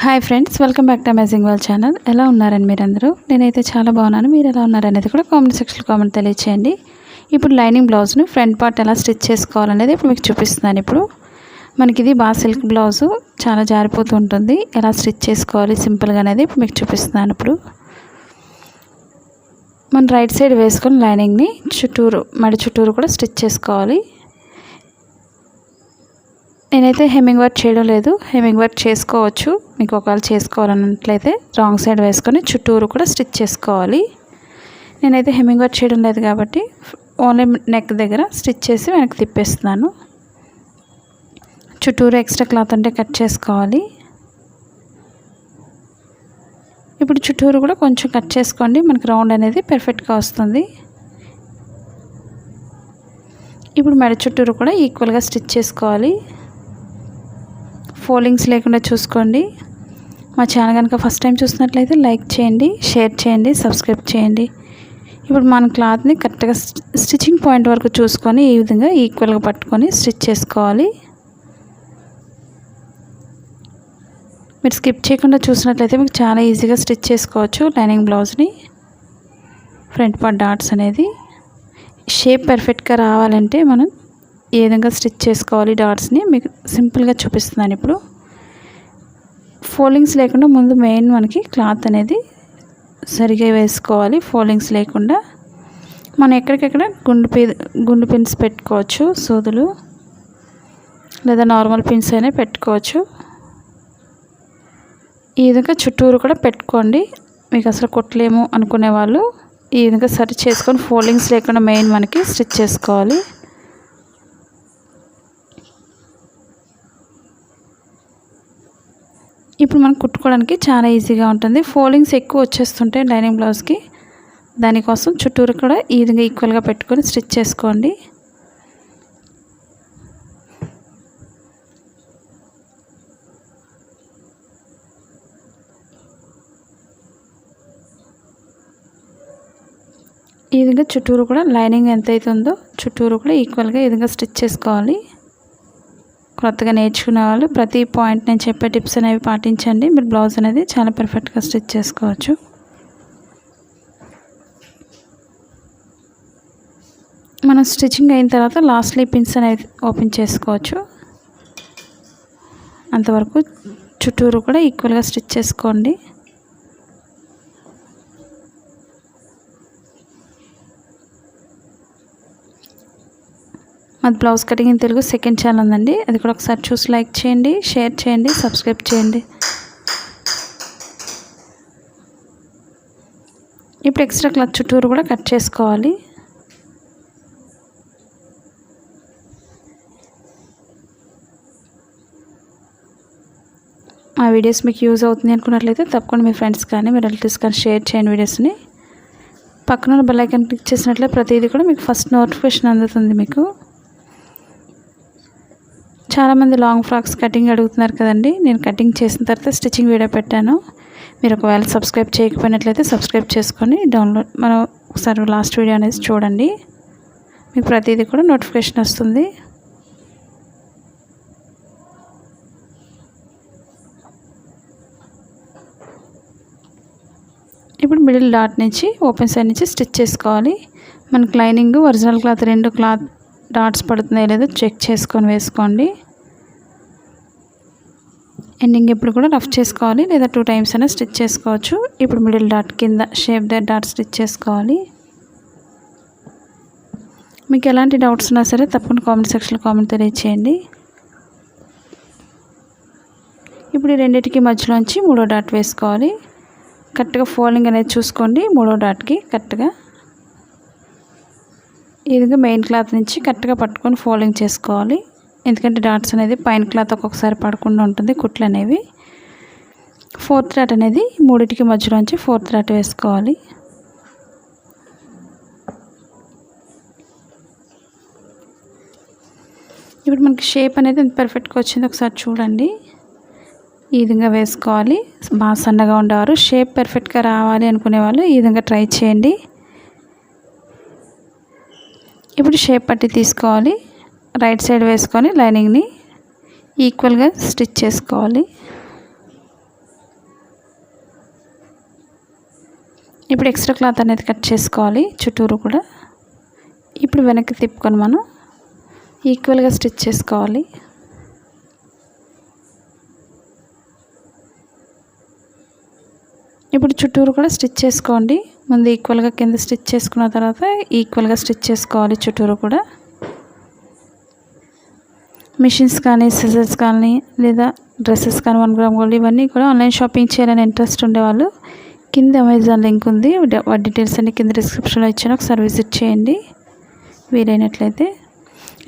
Hi friends, welcome back to amazing world channel. ఎలా ఉన్నారని మీరందరూ? నేనైతే చాలా బాగున్నాను. మీరు ఎలా ఉన్నారనేది కూడా కామెంట్ సెక్షన్లో కామెంట్ తెలియచేయండి. ఇప్పుడు లైనింగ్ బ్లౌజ్ను ఫ్రంట్ పార్ట్ ఎలా స్టిచ్ చేసుకోవాలనేది ఇప్పుడు మీకు చూపిస్తున్నాను. ఇప్పుడు మనకి ఇది బాగా సిల్క్ బ్లౌజు, చాలా జారిపోతూ ఉంటుంది. ఎలా స్టిచ్ చేసుకోవాలి సింపుల్గా అనేది ఇప్పుడు మీకు చూపిస్తున్నాను. ఇప్పుడు మనం రైట్ సైడ్ వేసుకొని లైనింగ్ని మెడ చుట్టూరు కూడా స్టిచ్ చేసుకోవాలి. నేనైతే హెమ్మింగ్ వర్క్ చేయడం లేదు. హెమ్మింగ్ వర్క్ చేసుకోవచ్చు, మీకు ఒకవేళ చేసుకోవాలన్నట్లయితే రాంగ్ సైడ్ వేసుకొని చుట్టూరు కూడా స్టిచ్ చేసుకోవాలి. నేనైతే హెమ్మింగ్ వర్క్ చేయడం లేదు కాబట్టి ఓన్లీ నెక్ దగ్గర స్టిచ్ చేసి వెనక్కి తిప్పేస్తున్నాను. చుట్టూరు ఎక్స్ట్రా క్లాత్ అంటే కట్ చేసుకోవాలి. ఇప్పుడు చుట్టూరు కూడా కొంచెం కట్ చేసుకోండి, మనకి రౌండ్ అనేది పర్ఫెక్ట్గా వస్తుంది. ఇప్పుడు మెడ చుట్టూరు కూడా ఈక్వల్గా స్టిచ్ చేసుకోవాలి. ఫోల్డింగ్స్ లేకుండా చూసుకోండి. మా ఛానల్ కనుక ఫస్ట్ టైం చూసినట్లయితే లైక్ చేయండి, షేర్ చేయండి, సబ్స్క్రైబ్ చేయండి. ఇప్పుడు మన క్లాత్ని కరెక్ట్గా స్టిచ్చింగ్ పాయింట్ వరకు చూసుకొని ఈ విధంగా ఈక్వల్గా పట్టుకొని స్టిచ్ చేసుకోవాలి. మీరు స్కిప్ చేయకుండా చూసినట్లయితే మీకు చాలా ఈజీగా స్టిచ్ చేసుకోవచ్చు లైనింగ్ బ్లౌజ్ని. ఫ్రంట్ పార్ట్ డాట్స్ అనేది షేప్ పర్ఫెక్ట్గా రావాలంటే మనం ఏ విధంగా స్టిచ్ చేసుకోవాలి డాట్స్ని మీకు సింపుల్గా చూపిస్తున్నాను. ఇప్పుడు ఫోల్డింగ్స్ లేకుండా ముందు మెయిన్ మనకి క్లాత్ అనేది సరిగా వేసుకోవాలి. ఫోల్డింగ్స్ లేకుండా మనం ఎక్కడికెక్కడ గుండు పిన్స్ పెట్టుకోవచ్చు, సూదులు లేదా నార్మల్ పిన్స్ అయినా పెట్టుకోవచ్చు. ఈ విధంగా చుట్టూరు కూడా పెట్టుకోండి. మీకు అసలు కొట్టలేము అనుకునే వాళ్ళు ఈ విధంగా సరి చేసుకొని ఫోల్డింగ్స్ లేకుండా మెయిన్ మనకి స్టిచ్ చేసుకోవాలి. ఇప్పుడు మనం కుట్టుకోవడానికి చాలా ఈజీగా ఉంటుంది. ఫోల్డింగ్స్ ఎక్కువ వచ్చేస్తుంటాయి లైనింగ్ బ్లౌజ్కి, దానికోసం చుట్టూరు కూడా ఈ విధంగా ఈక్వల్గా పెట్టుకొని స్టిచ్ చేసుకోండి. ఈ విధంగా చుట్టూరు కూడా లైనింగ్ ఎంత అవుతుందో చుట్టూరు కూడా ఈక్వల్గా ఈ విధంగా స్టిచ్ చేసుకోవాలి. కొత్తగా నేర్చుకునే వాళ్ళు ప్రతి పాయింట్ నేను చెప్పే టిప్స్ అనేవి పాటించండి. మీరు బ్లౌజ్ అనేది చాలా పర్ఫెక్ట్గా స్టిచ్ చేసుకోవచ్చు. మనం స్టిచ్చింగ్ అయిన తర్వాత లాస్ట్లీ పిన్స్ అనేది ఓపెన్ చేసుకోవచ్చు. అంతవరకు చుట్టూరు కూడా ఈక్వల్గా స్టిచ్ చేసుకోండి. మాది blouse cutting in Telugu second channel ఉందండి, అది కూడా ఒకసారి చూసి లైక్ చేయండి, షేర్ చేయండి, సబ్స్క్రైబ్ చేయండి. ఇప్పుడు ఎక్స్ట్రా క్లాత్ చుట్టూరు కూడా కట్ చేసుకోవాలి. మా వీడియోస్ మీకు యూజ్ అవుతుంది అనుకున్నట్లయితే తప్పకుండా మీ ఫ్రెండ్స్ కానీ మీ రిలేటివ్స్ కానీ షేర్ చేయండి వీడియోస్ని. పక్కన బెల్ ఐకాన్ క్లిక్ చేసినట్లయితే ప్రతిదీ కూడా మీకు ఫస్ట్ నోటిఫికేషన్ అందుతుంది. మీకు చాలామంది లాంగ్ ఫ్రాక్స్ కటింగ్ అడుగుతున్నారు కదండి, నేను కటింగ్ చేసిన తర్వాత స్టిచ్చింగ్ వీడియో పెట్టాను. మీరు ఒకవేళ సబ్స్క్రైబ్ చేయకపోయినట్లయితే సబ్స్క్రైబ్ చేసుకొని మనం ఒకసారి లాస్ట్ వీడియో అనేది చూడండి, మీకు ప్రతిదీ కూడా నోటిఫికేషన్ వస్తుంది. ఇప్పుడు మిడిల్ డాట్ నుంచి ఓపెన్ సైడ్ నుంచి స్టిచ్ చేసుకోవాలి. మనకి లైనింగ్ ఒరిజినల్ క్లాత్ రెండు క్లాత్ డాట్స్ పడుతున్నాయో లేదో చెక్ చేసుకొని వేసుకోండి. ఎండింగ్ ఎప్పుడు కూడా రఫ్ చేసుకోవాలి, లేదా 2 టైమ్స్ అయినా స్టిచ్ చేసుకోవచ్చు. ఇప్పుడు మిడిల్ డాట్ కింద షేప్ డాట్ స్టిచ్ చేసుకోవాలి. మీకు ఎలాంటి డౌట్స్ ఉన్నా సరే తప్పకుండా కామెంట్ సెక్షన్లో కామెంట్ తెలియచేయండి. ఇప్పుడు ఈ రెండింటికి మధ్యలోంచి 3వ డాట్ వేసుకోవాలి. కరెక్ట్గా ఫోల్డింగ్ అనేది చూసుకోండి. 3వ డాట్కి కరెక్ట్గా ఈ విధంగా మెయిన్ క్లాత్ నుంచి కరెక్ట్గా పట్టుకొని ఫోల్డింగ్ చేసుకోవాలి. ఎందుకంటే డాట్స్ అనేది పైన క్లాత్ ఒక్కొక్కసారి పడకుండా ఉంటుంది కుట్లు అనేవి. 4th డాట్ అనేది మూడింటికి మధ్యలోంచి 4th డాట్ వేసుకోవాలి. ఇప్పుడు మనకి షేప్ అనేది ఎంత పర్ఫెక్ట్గా వచ్చిందో ఒకసారి చూడండి. ఈ విధంగా వేసుకోవాలి. బాగా సన్నగా ఉండేవారు షేప్ పర్ఫెక్ట్గా రావాలి అనుకునే వాళ్ళు ఈ విధంగా ట్రై చేయండి. ఇప్పుడు షేప్ పట్టి తీసుకోవాలి, రైట్ సైడ్ వేసుకొని లైనింగ్ని ఈక్వల్గా స్టిచ్ చేసుకోవాలి. ఇప్పుడు ఎక్స్ట్రా క్లాత్ అనేది కట్ చేసుకోవాలి చుట్టూరు కూడా. ఇప్పుడు వెనక్కి తిప్పుకొని మనం ఈక్వల్గా స్టిచ్ చేసుకోవాలి. ఇప్పుడు చుట్టూరు కూడా స్టిచ్ చేసుకోండి. ముందు ఈక్వల్గా కింద స్టిచ్ చేసుకున్న తర్వాత ఈక్వల్గా స్టిచ్ చేసుకోవాలి చుట్టూరు కూడా. మిషన్స్ కానీ, సిజర్స్ కానీ, లేదా డ్రెస్సెస్ కానీ, 1 గ్రామ్ గోల్డ్ ఇవన్నీ కూడా ఆన్లైన్ షాపింగ్ చేయాలని ఇంట్రెస్ట్ ఉండేవాళ్ళు కింద అమెజాన్ లింక్ ఉంది, వాటి డీటెయిల్స్ అన్ని కింద డిస్క్రిప్షన్లో ఇచ్చాను, ఒకసారి విజిట్ చేయండి వీలైనట్లయితే.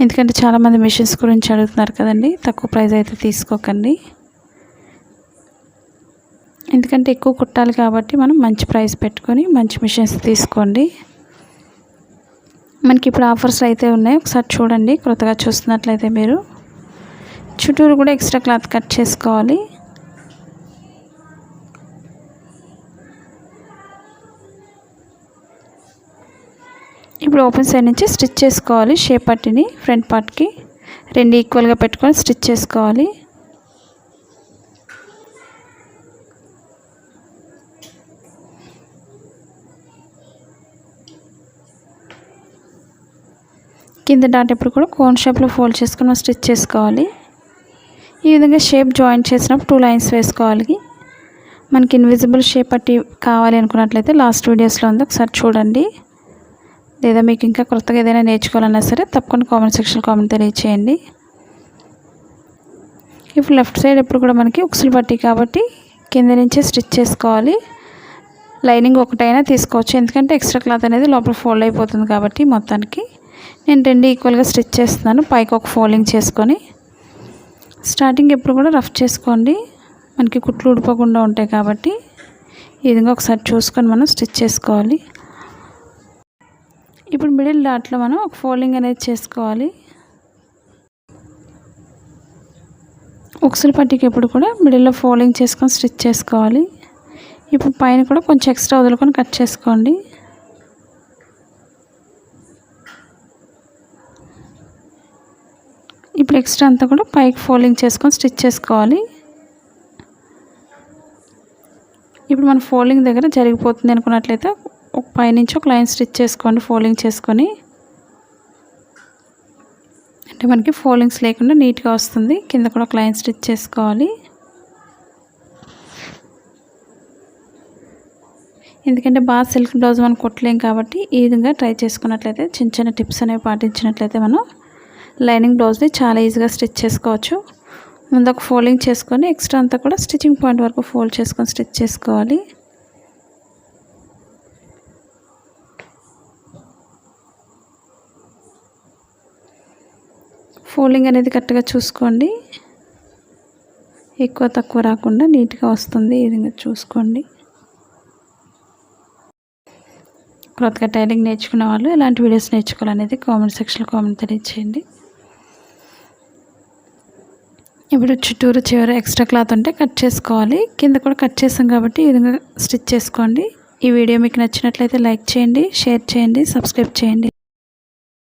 ఎందుకంటే చాలామంది మిషన్స్ గురించి అడుగుతున్నారు కదండి. తక్కువ ప్రైస్ అయితే తీసుకోకండి, ఎందుకంటే ఎక్కువ కుట్టాలి కాబట్టి మనం మంచి ప్రైస్ పెట్టుకొని మంచి మిషన్స్ తీసుకోండి. మనకి ఇప్పుడు ఆఫర్స్ అయితే ఉన్నాయి, ఒకసారి చూడండి. కొత్తగా చూస్తున్నట్లయితే మీరు చుట్టూరు కూడా ఎక్స్ట్రా క్లాత్ కట్ చేసుకోవాలి. ఇప్పుడు ఓపెన్ సైడ్ నుంచి స్టిచ్ చేసుకోవాలి. షేప్ పట్టిని ఫ్రంట్ పార్ట్కి 2 ఈక్వల్గా పెట్టుకొని స్టిచ్ చేసుకోవాలి. కింద దాటప్పుడు కూడా కోన్ షేప్లో ఫోల్డ్ చేసుకొని స్టిచ్ చేసుకోవాలి. ఈ విధంగా షేప్ జాయింట్ చేసినప్పుడు 2 లైన్స్ వేసుకోవాలి. మనకి ఇన్విజిబుల్ షేప్ పట్టి కావాలి అనుకున్నట్లయితే లాస్ట్ వీడియోస్లో ఉంది, ఒకసారి చూడండి. లేదా మీకు ఇంకా కొత్తగా ఏదైనా నేర్చుకోవాలన్నా సరే తప్పకుండా కామెంట్ సెక్షన్లో కామెంట్ తెలియచేయండి. ఇప్పుడు లెఫ్ట్ సైడ్ ఎప్పుడు కూడా మనకి ఉక్సులు పట్టి కాబట్టి కింద నుంచే స్టిచ్ చేసుకోవాలి. లైనింగ్ ఒకటైనా తీసుకోవచ్చు, ఎందుకంటే ఎక్స్ట్రా క్లాత్ అనేది లోపల ఫోల్డ్ అయిపోతుంది కాబట్టి. మొత్తానికి నేను 2 ఈక్వల్గా స్టిచ్ చేస్తున్నాను. పైకి ఒక ఫోల్డింగ్ చేసుకొని స్టార్టింగ్ ఎప్పుడు కూడా రఫ్ చేసుకోండి, మనకి కుట్లు ఊడిపోకుండా ఉంటాయి కాబట్టి. ఈ విధంగా ఒకసారి చూసుకొని మనం స్టిచ్ చేసుకోవాలి. ఇప్పుడు మిడిల్ డాట్లో మనం ఒక ఫోల్డింగ్ అనేది చేసుకోవాలి. ఉక్సులు పట్టికి ఎప్పుడు కూడా మిడిల్లో ఫోల్డింగ్ చేసుకొని స్టిచ్ చేసుకోవాలి. ఇప్పుడు పైన కూడా కొంచెం ఎక్స్ట్రా వదులుకొని కట్ చేసుకోండి. ఇప్పుడు ఎక్స్ట్రా అంతా కూడా పైకి ఫోల్డింగ్ చేసుకొని స్టిచ్ చేసుకోవాలి. ఇప్పుడు మన ఫోల్డింగ్ దగ్గర జరిగిపోతుంది అనుకున్నట్లయితే ఒక పైనుంచి ఒక లైన్ స్టిచ్ చేసుకోండి ఫోల్డింగ్ చేసుకొని. అంటే మనకి ఫోల్డింగ్స్ లేకుండా నీట్గా వస్తుంది. కింద కూడా ఒక లైన్ స్టిచ్ చేసుకోవాలి. ఎందుకంటే బాగా సిల్క్ బ్లౌజ్ మనం కుట్టలేం కాబట్టి ఈ విధంగా ట్రై చేసుకున్నట్లయితే చిన్న చిన్న టిప్స్ అనేవి పాటించినట్లయితే మనం లైనింగ్ బ్లౌజ్ని చాలా ఈజీగా స్టిచ్ చేసుకోవచ్చు. ముందు ఒక ఫోల్డింగ్ చేసుకొని ఎక్స్ట్రా అంతా కూడా స్టిచ్చింగ్ పాయింట్ వరకు ఫోల్డ్ చేసుకొని స్టిచ్ చేసుకోవాలి. ఫోల్డింగ్ అనేది కరెక్ట్గా చూసుకోండి, ఎక్కువ తక్కువ రాకుండా నీట్గా వస్తుంది. ఈ విధంగా చూసుకోండి. కొత్తగా టైలింగ్ నేర్చుకునే వాళ్ళు ఎలాంటి వీడియోస్ నేర్చుకోవాలనేది కామెంట్ సెక్షన్లో కామెంట్ తెలియచేయండి. ఇప్పుడు చుట్టూరు చివర ఎక్స్ట్రా క్లాత్ ఉంటే కట్ చేసుకోవాలి. కింద కూడా కట్ చేసాం కాబట్టి ఈ విధంగా స్టిచ్ చేసుకోండి. ఈ వీడియో మీకు నచ్చినట్లయితే లైక్ చేయండి, షేర్ చేయండి, సబ్స్క్రైబ్ చేయండి.